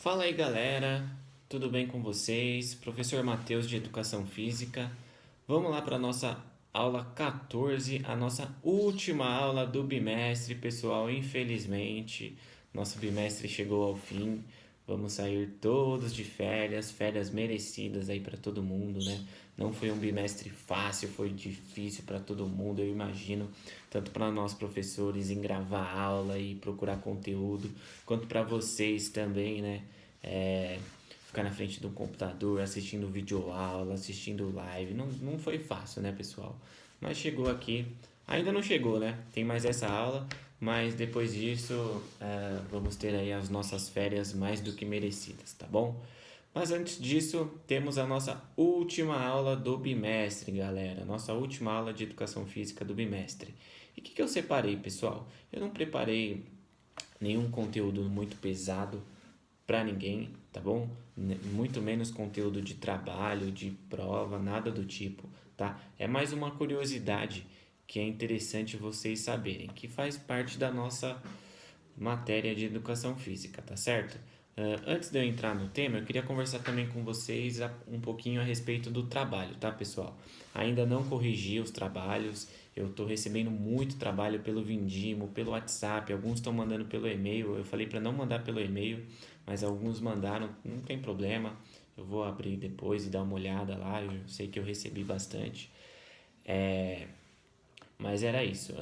Fala aí galera, tudo bem com vocês? Professor Matheus de Educação Física. Vamos lá para a nossa aula 14, a nossa última aula do bimestre, pessoal. Infelizmente, nosso bimestre chegou ao fim. Vamos sair todos de férias, férias merecidas aí para todo mundo, né? Não foi um bimestre fácil, foi difícil para todo mundo, eu imagino, tanto para nós professores em gravar aula e procurar conteúdo, quanto para vocês também, né? É, Ficar na frente de um computador, assistindo videoaula, assistindo live, não foi fácil, né, pessoal? Mas chegou aqui, ainda não chegou, né? Tem mais essa aula, mas depois disso vamos ter aí as nossas férias mais do que merecidas, tá bom? Mas antes disso, temos a nossa última aula do bimestre, galera. Nossa última aula de educação física do bimestre. E o que eu separei, pessoal? Eu não preparei nenhum conteúdo muito pesado para ninguém, tá bom? Muito menos conteúdo de trabalho, de prova, nada do tipo, tá? É mais uma curiosidade que é interessante vocês saberem, que faz parte da nossa matéria de educação física, tá certo? Antes de eu entrar no tema, eu queria conversar também com vocês um pouquinho a respeito do trabalho, tá, pessoal? Ainda não corrigi os trabalhos, eu estou recebendo muito trabalho pelo Vindimo, pelo WhatsApp, alguns estão mandando pelo e-mail. Eu falei para não mandar pelo e-mail, mas alguns mandaram, não tem problema. Eu vou abrir depois e dar uma olhada lá, eu sei que eu recebi bastante. Mas era isso.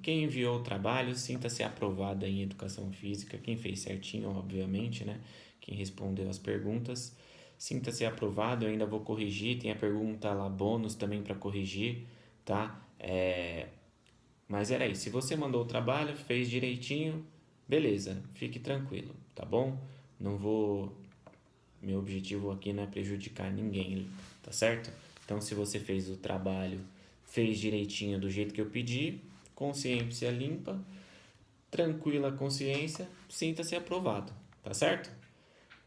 Quem enviou o trabalho, sinta-se aprovado em educação física. Quem fez certinho, obviamente, né? Quem respondeu as perguntas, sinta-se aprovado. Eu ainda vou corrigir. Tem a pergunta lá, bônus também para corrigir, tá? Mas era isso. Se você mandou o trabalho, fez direitinho, beleza, fique tranquilo, tá bom? Não vou. Meu objetivo aqui não é prejudicar ninguém, tá certo? Então, se você fez o trabalho, fez direitinho do jeito que eu pedi, consciência limpa, tranquila consciência, sinta-se aprovado, tá certo?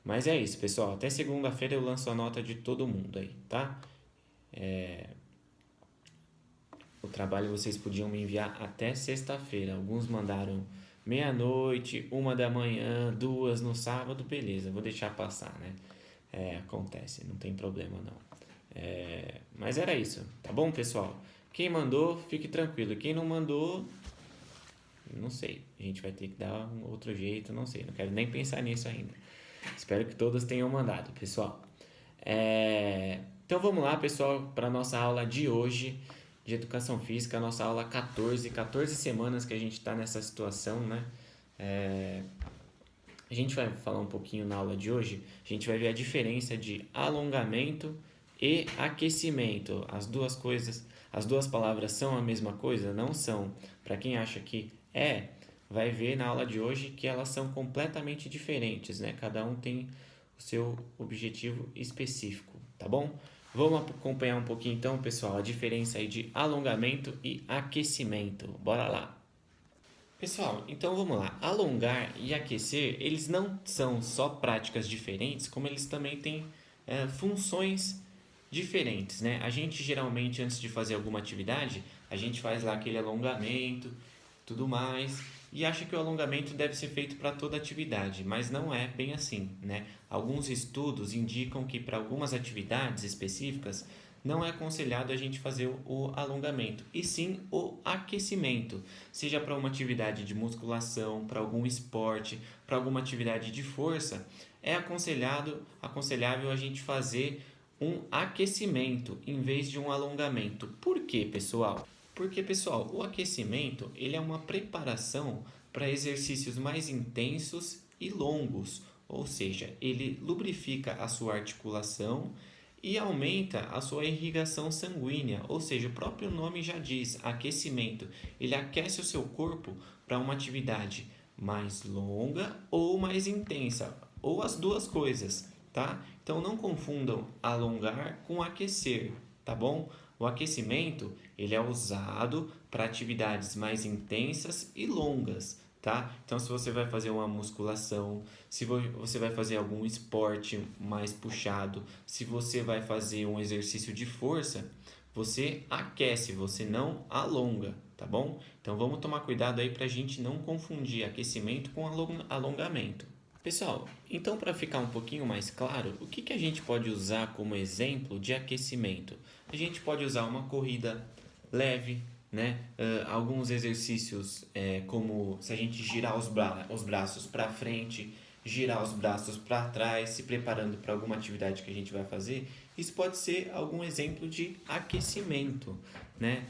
Mas é isso, pessoal. Até segunda-feira eu lanço a nota de todo mundo aí, tá? O trabalho vocês podiam me enviar até sexta-feira. Alguns mandaram meia-noite, 1 da manhã, 2 no sábado, beleza, vou deixar passar, né? Acontece, não tem problema não. Mas era isso, tá bom, pessoal? Quem mandou, fique tranquilo. Quem não mandou, não sei. A gente vai ter que dar um outro jeito, não sei. Não quero nem pensar nisso ainda. Espero que todos tenham mandado, pessoal. Então vamos lá, pessoal, para a nossa aula de hoje de Educação Física, a nossa aula 14 semanas que a gente está nessa situação, né? A gente vai falar um pouquinho na aula de hoje, a gente vai ver a diferença de alongamento e aquecimento. As duas coisas, as duas palavras são a mesma coisa? Não são. Para quem acha que vai ver na aula de hoje que elas são completamente diferentes, né? Cada um tem o seu objetivo específico, tá bom? Vamos acompanhar um pouquinho então, pessoal, a diferença aí de alongamento e aquecimento. Bora lá! Pessoal, então vamos lá. Alongar e aquecer, eles não são só práticas diferentes, como eles também têm funções diferentes, né? A gente geralmente, antes de fazer alguma atividade, a gente faz lá aquele alongamento, tudo mais, e acha que o alongamento deve ser feito para toda atividade, mas não é bem assim, né? Alguns estudos indicam que para algumas atividades específicas não é aconselhado a gente fazer o alongamento, e sim o aquecimento, seja para uma atividade de musculação, para algum esporte, para alguma atividade de força, é aconselhável a gente fazer um aquecimento em vez de um alongamento. Por quê, pessoal? Porque, pessoal, o aquecimento ele é uma preparação para exercícios mais intensos e longos, ou seja, ele lubrifica a sua articulação e aumenta a sua irrigação sanguínea, ou seja, o próprio nome já diz, aquecimento. Ele aquece o seu corpo para uma atividade mais longa ou mais intensa, ou as duas coisas, tá? Então não confundam alongar com aquecer, tá bom? O aquecimento, ele é usado para atividades mais intensas e longas, tá? Então, se você vai fazer uma musculação, se você vai fazer algum esporte mais puxado, se você vai fazer um exercício de força, você aquece, você não alonga, tá bom? Então, vamos tomar cuidado aí para a gente não confundir aquecimento com alongamento. Pessoal, então para ficar um pouquinho mais claro, o que a gente pode usar como exemplo de aquecimento? A gente pode usar uma corrida leve, né? Alguns exercícios como se a gente girar os braços para frente, girar os braços para trás, se preparando para alguma atividade que a gente vai fazer, isso pode ser algum exemplo de aquecimento, né?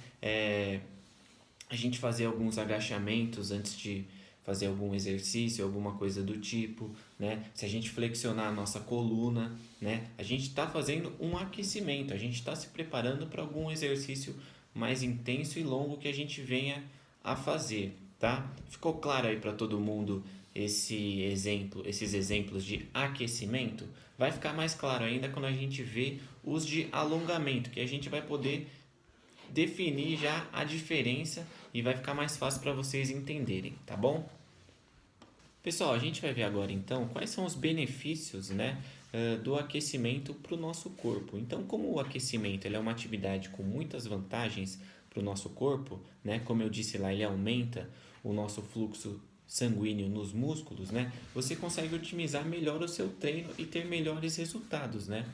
A gente fazer alguns agachamentos antes de fazer algum exercício, alguma coisa do tipo, né? Se a gente flexionar a nossa coluna, né? A gente está fazendo um aquecimento, a gente está se preparando para algum exercício mais intenso e longo que a gente venha a fazer, tá? Ficou claro aí para todo mundo esses exemplos de aquecimento? Vai ficar mais claro ainda quando a gente vê os de alongamento, que a gente vai poder definir já a diferença e vai ficar mais fácil para vocês entenderem, tá bom? Pessoal, a gente vai ver agora então quais são os benefícios, né, do aquecimento para o nosso corpo. Então, como o aquecimento ele é uma atividade com muitas vantagens para o nosso corpo, né, como eu disse lá, ele aumenta o nosso fluxo sanguíneo nos músculos, né, você consegue otimizar melhor o seu treino e ter melhores resultados, né?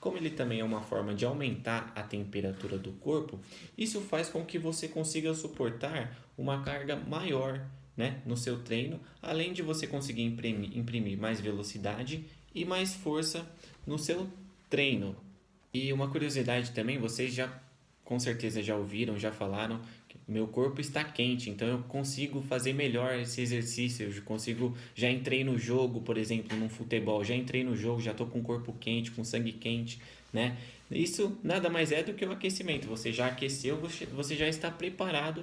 Como ele também é uma forma de aumentar a temperatura do corpo, isso faz com que você consiga suportar uma carga maior, né, no seu treino, além de você conseguir imprimir mais velocidade e mais força no seu treino. E uma curiosidade também, vocês já com certeza já ouviram, já falaram que meu corpo está quente, então eu consigo fazer melhor esse exercício, eu consigo, já entrei no jogo, por exemplo, num futebol, já entrei no jogo, já estou com o corpo quente, com sangue quente, né? Isso nada mais é do que o aquecimento, você já aqueceu, você já está preparado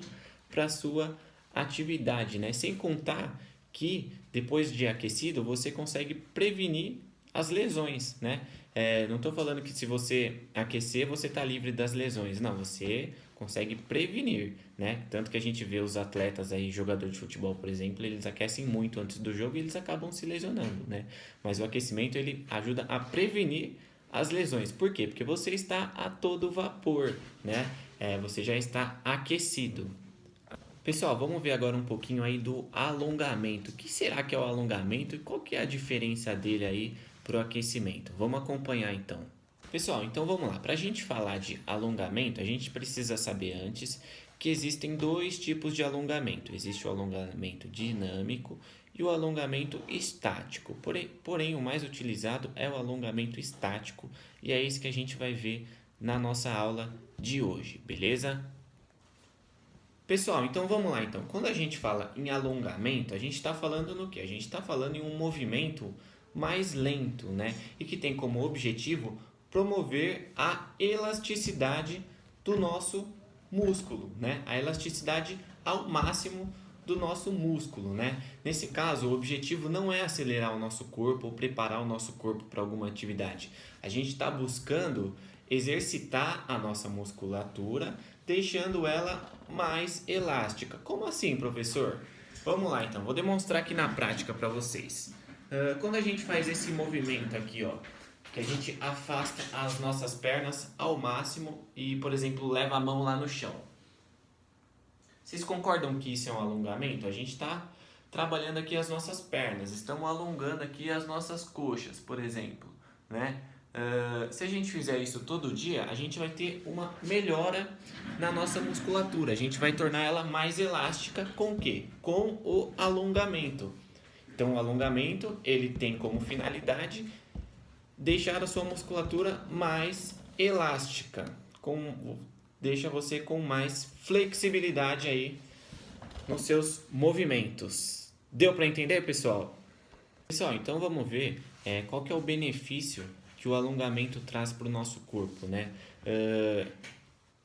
para a sua atividade, né? Sem contar que depois de aquecido você consegue prevenir as lesões, né? Não estou falando que se você aquecer você está livre das lesões, não, você consegue prevenir, né? Tanto que a gente vê os atletas aí, jogador de futebol, por exemplo, eles aquecem muito antes do jogo e eles acabam se lesionando, né? Mas o aquecimento ele ajuda a prevenir as lesões. Por quê? Porque você está a todo vapor, né? Você já está aquecido. Pessoal, vamos ver agora um pouquinho aí do alongamento. O que será que é o alongamento e qual que é a diferença dele aí para o aquecimento? Vamos acompanhar então. Pessoal, então vamos lá. Para a gente falar de alongamento, a gente precisa saber antes que existem dois tipos de alongamento. Existe o alongamento dinâmico e o alongamento estático. Porém, o mais utilizado é o alongamento estático e é isso que a gente vai ver na nossa aula de hoje, beleza? Pessoal, então vamos lá então. Quando a gente fala em alongamento, a gente está falando no quê? A gente está falando em um movimento mais lento, né? E que tem como objetivo promover a elasticidade do nosso músculo, né? A elasticidade ao máximo do nosso músculo, né? Nesse caso, o objetivo não é acelerar o nosso corpo ou preparar o nosso corpo para alguma atividade. A gente está buscando exercitar a nossa musculatura, deixando ela mais elástica. Como assim, professor? Vamos lá então, vou demonstrar aqui na prática para vocês. Quando a gente faz esse movimento aqui, ó, que a gente afasta as nossas pernas ao máximo e, por exemplo, leva a mão lá no chão. Vocês concordam que isso é um alongamento? A gente está trabalhando aqui as nossas pernas, estamos alongando aqui as nossas coxas, por exemplo, né? Se a gente fizer isso todo dia, a gente vai ter uma melhora na nossa musculatura. A gente vai tornar ela mais elástica com o quê? Com o alongamento. Então, o alongamento ele tem como finalidade deixar a sua musculatura mais elástica, deixa você com mais flexibilidade aí nos seus movimentos. Deu para entender, pessoal? Pessoal, então vamos ver qual que é o benefício que o alongamento traz para o nosso corpo, né?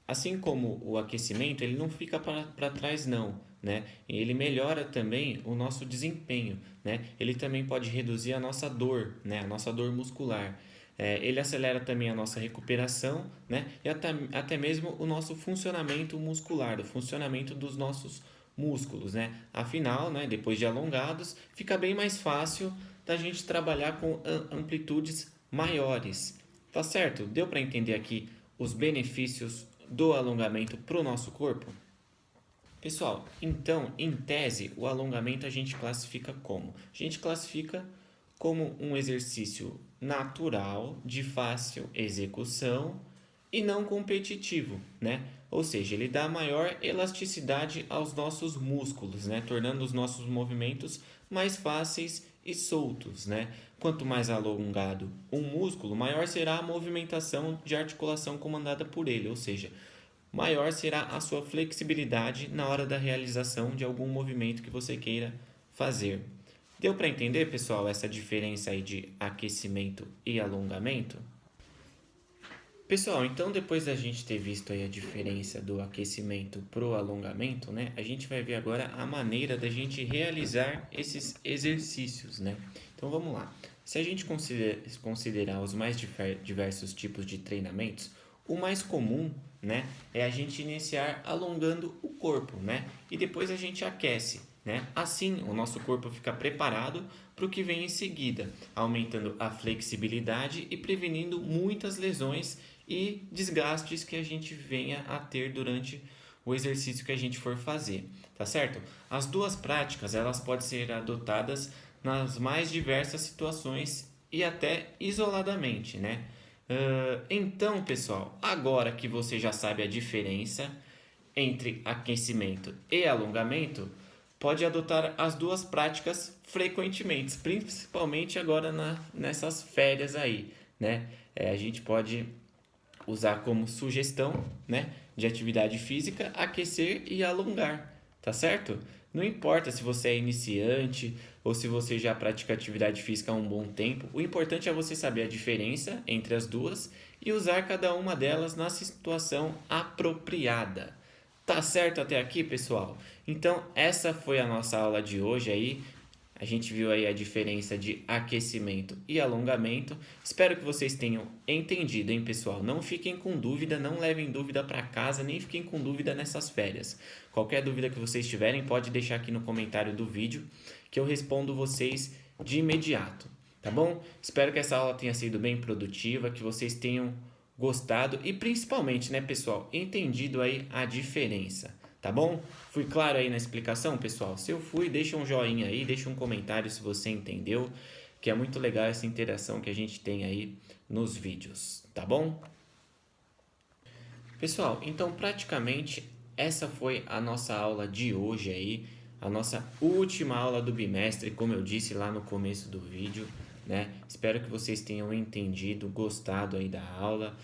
Assim como o aquecimento, ele não fica para trás não, né? Ele melhora também o nosso desempenho, né? Ele também pode reduzir a nossa dor, né? A nossa dor muscular. Ele acelera também a nossa recuperação, né? E até mesmo o nosso funcionamento muscular, o funcionamento dos nossos músculos, né? Afinal, né, depois de alongados, fica bem mais fácil da gente trabalhar com amplitudes maiores. Tá certo? Deu para entender aqui os benefícios do alongamento para o nosso corpo? Pessoal, então, em tese, o alongamento a gente classifica como? A gente classifica como um exercício natural, de fácil execução e não competitivo, né? Ou seja, ele dá maior elasticidade aos nossos músculos, né? Tornando os nossos movimentos mais fáceis e soltos, né? Quanto mais alongado um músculo, maior será a movimentação de articulação comandada por ele, ou seja, maior será a sua flexibilidade na hora da realização de algum movimento que você queira fazer. Deu para entender, pessoal, essa diferença aí de aquecimento e alongamento? Pessoal, então depois da gente ter visto aí a diferença do aquecimento pro alongamento, né? A gente vai ver agora a maneira da gente realizar esses exercícios, né? Então vamos lá. Se a gente considerar os mais diversos tipos de treinamentos, o mais comum, né, é a gente iniciar alongando o corpo, né? E depois a gente aquece, né? Assim, o nosso corpo fica preparado para o que vem em seguida, aumentando a flexibilidade e prevenindo muitas lesões e desgastes que a gente venha a ter durante o exercício que a gente for fazer, tá certo? As duas práticas, elas podem ser adotadas nas mais diversas situações e até isoladamente, né? Então, pessoal, agora que você já sabe a diferença entre aquecimento e alongamento, pode adotar as duas práticas frequentemente, principalmente agora nessas férias aí, né? A gente pode usar como sugestão, né, de atividade física, aquecer e alongar, tá certo? Não importa se você é iniciante ou se você já pratica atividade física há um bom tempo, o importante é você saber a diferença entre as duas e usar cada uma delas na situação apropriada. Tá certo até aqui, pessoal? Então, essa foi a nossa aula de hoje aí. A gente viu aí a diferença de aquecimento e alongamento. Espero que vocês tenham entendido, hein, pessoal? Não fiquem com dúvida, não levem dúvida para casa, nem fiquem com dúvida nessas férias. Qualquer dúvida que vocês tiverem, pode deixar aqui no comentário do vídeo que eu respondo vocês de imediato, tá bom? Espero que essa aula tenha sido bem produtiva, que vocês tenham gostado e principalmente, né, pessoal, entendido aí a diferença. Tá bom? Fui claro aí na explicação, pessoal? Se eu fui, deixa um joinha aí, deixa um comentário se você entendeu, que é muito legal essa interação que a gente tem aí nos vídeos, tá bom? Pessoal, então praticamente essa foi a nossa aula de hoje aí, a nossa última aula do bimestre, como eu disse lá no começo do vídeo, né? Espero que vocês tenham entendido, gostado aí da aula.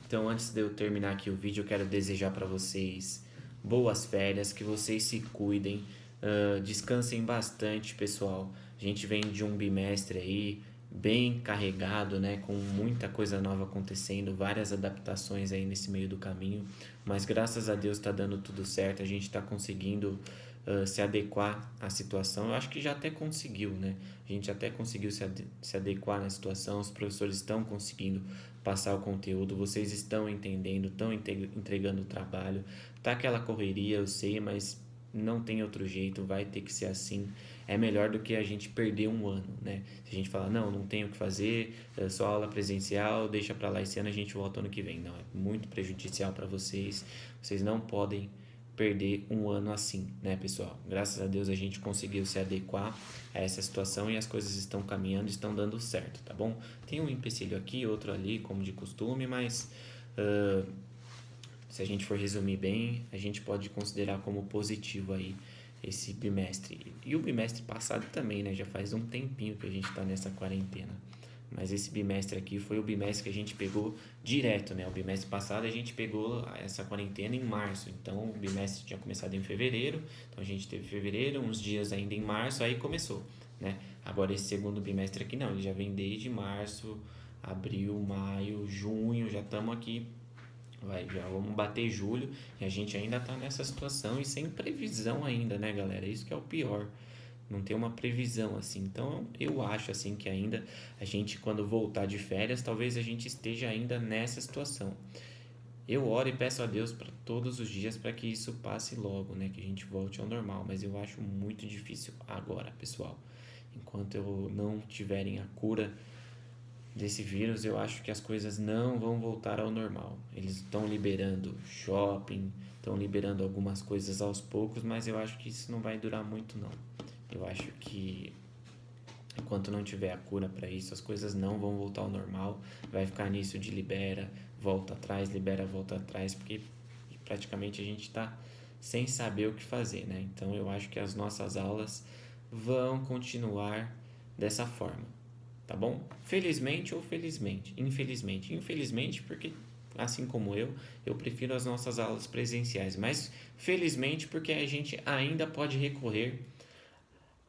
Então, antes de eu terminar aqui o vídeo, eu quero desejar para vocês boas férias, que vocês se cuidem, descansem bastante, pessoal. A gente vem de um bimestre aí bem carregado, né, com muita coisa nova acontecendo, várias adaptações aí nesse meio do caminho, mas graças a Deus está dando tudo certo, a gente está conseguindo se adequar à situação. Eu acho que já até conseguiu, né? A gente até conseguiu se adequar na situação, os professores estão conseguindo passar o conteúdo, vocês estão entendendo, estão entregando o trabalho, tá aquela correria, eu sei, mas não tem outro jeito, vai ter que ser assim. É melhor do que a gente perder um ano, né? Se a gente falar, não tenho o que fazer, é só aula presencial, deixa pra lá esse ano, a gente volta ano que vem. Não, é muito prejudicial para vocês. Vocês não podem perder um ano assim, né, pessoal? Graças a Deus a gente conseguiu se adequar a essa situação e as coisas estão caminhando, estão dando certo, tá bom? Tem um empecilho aqui, outro ali, como de costume, mas se a gente for resumir bem, a gente pode considerar como positivo aí esse bimestre. E o bimestre passado também, né? Já faz um tempinho que a gente está nessa quarentena. Mas esse bimestre aqui foi o bimestre que a gente pegou direto, né? O bimestre passado a gente pegou essa quarentena em março. Então, o bimestre tinha começado em fevereiro. Então, a gente teve fevereiro, uns dias ainda em março, aí começou, né? Agora, esse segundo bimestre aqui não. Ele já vem desde março, abril, maio, junho. Já estamos aqui, já vamos bater julho. E a gente ainda está nessa situação e sem previsão ainda, né, galera? Isso que é o pior. Não tem uma previsão assim. Então eu acho assim que ainda a gente, quando voltar de férias, talvez a gente esteja ainda nessa situação. Eu oro e peço a Deus para todos os dias para que isso passe logo, né? Que a gente volte ao normal. Mas eu acho muito difícil agora, pessoal. Enquanto eu não tiverem a cura desse vírus, eu acho que as coisas não vão voltar ao normal. Eles estão liberando shopping, estão liberando algumas coisas aos poucos, mas eu acho que isso não vai durar muito não. Eu acho que Enquanto não tiver a cura para isso, as coisas não vão voltar ao normal. Vai ficar nisso de libera, volta atrás, libera, volta atrás, porque praticamente a gente está sem saber o que fazer, né? Então eu acho que as nossas aulas vão continuar dessa forma, tá bom? Felizmente ou felizmente, infelizmente. Infelizmente porque, assim como eu prefiro as nossas aulas presenciais, mas felizmente porque a gente ainda pode recorrer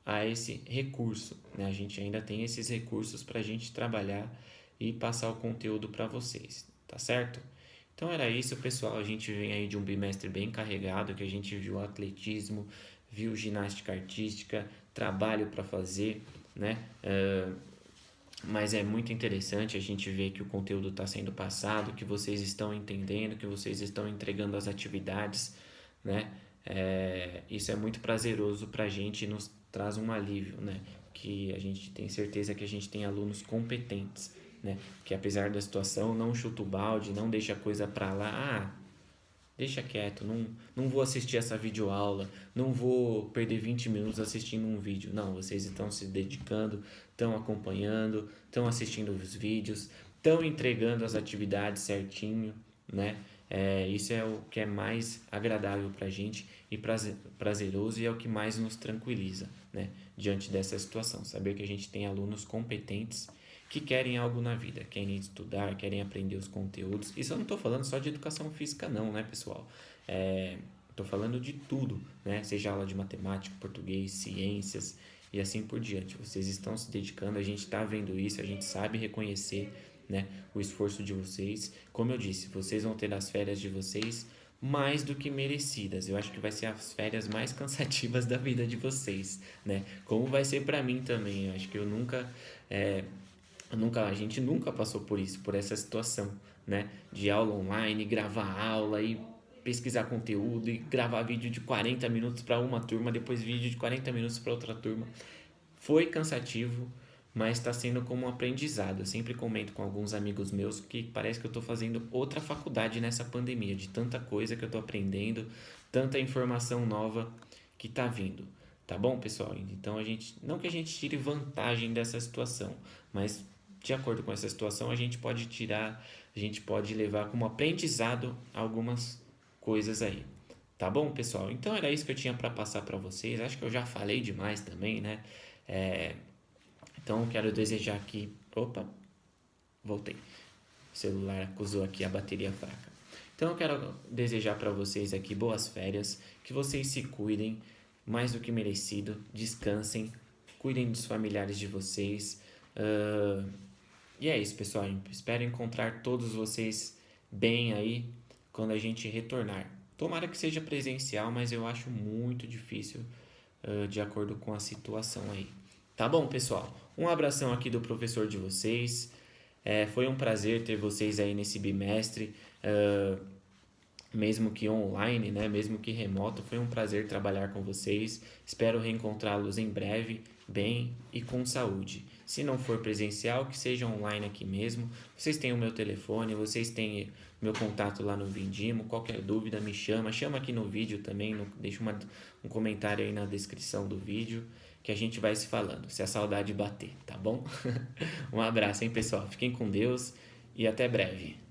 a esse recurso, né? A gente ainda tem esses recursos para a gente trabalhar e passar o conteúdo para vocês, tá certo? Então era isso, pessoal. A gente vem aí de um bimestre bem carregado, que a gente viu atletismo, viu ginástica artística, trabalho para fazer, né? Mas é muito interessante a gente ver que o conteúdo está sendo passado, que vocês estão entendendo, que vocês estão entregando as atividades, né? Isso é muito prazeroso para a gente e nos traz um alívio, né? Que a gente tem certeza que a gente tem alunos competentes, né? Que apesar da situação não chuta o balde, não deixa a coisa para lá, deixa quieto, não vou assistir essa videoaula, não vou perder 20 minutos assistindo um vídeo. Não, vocês estão se dedicando, estão acompanhando, estão assistindo os vídeos, estão entregando as atividades certinho, né? Isso é o que é mais agradável para a gente e prazeroso e é o que mais nos tranquiliza, né? Diante dessa situação, saber que a gente tem alunos competentes que querem algo na vida, querem estudar, querem aprender os conteúdos. Isso eu não estou falando só de educação física não, né, pessoal? Estou falando de tudo, né? Seja aula de matemática, português, ciências e assim por diante. Vocês estão se dedicando, a gente está vendo isso, a gente sabe reconhecer, né, o esforço de vocês. Como eu disse, vocês vão ter as férias de vocês mais do que merecidas. Eu acho que vai ser as férias mais cansativas da vida de vocês, né? Como vai ser para mim também. Eu acho que a gente nunca passou por isso, por essa situação, né? De aula online, gravar aula e pesquisar conteúdo e gravar vídeo de 40 minutos para uma turma, depois vídeo de 40 minutos para outra turma. Foi cansativo, mas está sendo como um aprendizado. Eu sempre comento com alguns amigos meus que parece que eu estou fazendo outra faculdade nessa pandemia, de tanta coisa que eu estou aprendendo, tanta informação nova que está vindo. Tá bom, pessoal? Então não que a gente tire vantagem dessa situação, mas de acordo com essa situação a gente pode levar como aprendizado algumas coisas aí. Tá bom, pessoal? Então era isso que eu tinha para passar para vocês. Acho que eu já falei demais também, né? Então eu quero desejar aqui. Opa, voltei. O celular acusou aqui a bateria fraca. Então eu quero desejar para vocês aqui boas férias, que vocês se cuidem mais do que merecido, descansem, cuidem dos familiares de vocês. E é isso, pessoal. Espero encontrar todos vocês bem aí quando a gente retornar. Tomara que seja presencial, mas eu acho muito difícil de acordo com a situação aí. Tá bom, pessoal? Um abração aqui do professor de vocês. Foi um prazer ter vocês aí nesse bimestre, mesmo que online, né? Mesmo que remoto. Foi um prazer trabalhar com vocês. Espero reencontrá-los em breve, bem e com saúde. Se não for presencial, que seja online aqui mesmo. Vocês têm o meu telefone, vocês têm meu contato lá no Vindimo. Qualquer dúvida me chama aqui no vídeo também. Deixa um comentário aí na descrição do vídeo que a gente vai se falando, se a saudade bater, tá bom? Um abraço, hein, pessoal? Fiquem com Deus e até breve.